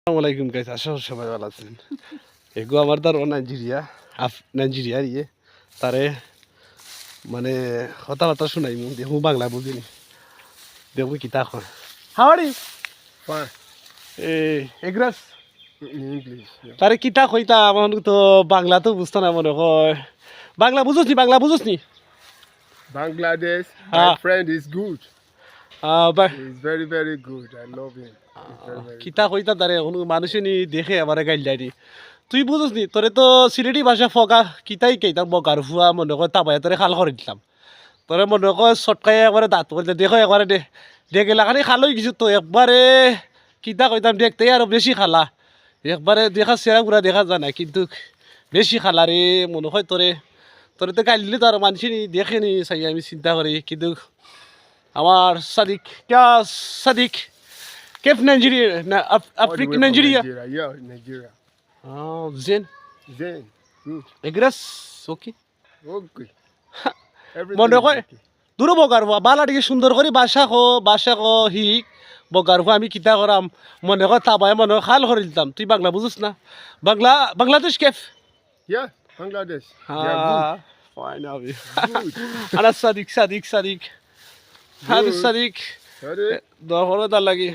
আসসালামাইকুম গাইস, আশা করি সবাই ভালো আছেন। এগো আমার তার নাইজেরিয়ার তারে মানে কথাবার্তা শুনাই মু দেখু বাংলা বুঝিনি দেখু কি তা কয় হাওয়ারি Fine. এগ্রাস In English. Yeah. তারে কিতা কইতা আমার তো বাংলা তো বুঝতো না মনে হয়। বাংলা বুঝোস নি Bangladesh, Ah. my friend is good. বা- He's very, very good. I love him. He's very, very কিতা কইতা তারে কোনো মানুষে নি দেখে আমারে গাইল যায়নি। তুই বুঝোস নি তোরে তো সিলেটি ভাষা ফগা কিতাই কেইতা বগার ফুয়া মনে কয় তাবাই তোরে খাল করে দিলাম। তোরে মনে কয় চটকাই একবারে দাঁত করতে দেখো একবারে দেখে লাগানি খালোই কিছু তো একবারে কিতা কইতাম দেখতে আরো বেশি খালা একবারে দেখা সেরা গুড়া দেখা যায় না কিন্তু বেশি খালা রে মনে হয় তোরে তোরে তো গাইল দিলে তো আর মানুষ নি দেখে নি চাই আমি চিন্তা করি কিন্তু আমার সাদিক ক্যা সাদিক কেফ নাইজেরিয়া না All the way Africa from Nigeria Nigeria. Yeah, Nigeria. জেন Then, good. এগ্রাস ওকে Okay. Everything মনে is কয় okay. দূর বগার হওয়া বালাটিকে সুন্দর করে বাসা খো হিক বগার হওয়া আমি কিতা করাম মনে কয় তাবাই মনে হয় খাল করে দিতাম তুই বাংলা বুঝিস না বাংলাদেশ কেফ Yeah, Bangladesh. Yeah, good. Fine হবে Good. আনা সাদিক হাদিস সাদিক Sorry. দখলে তার লাগে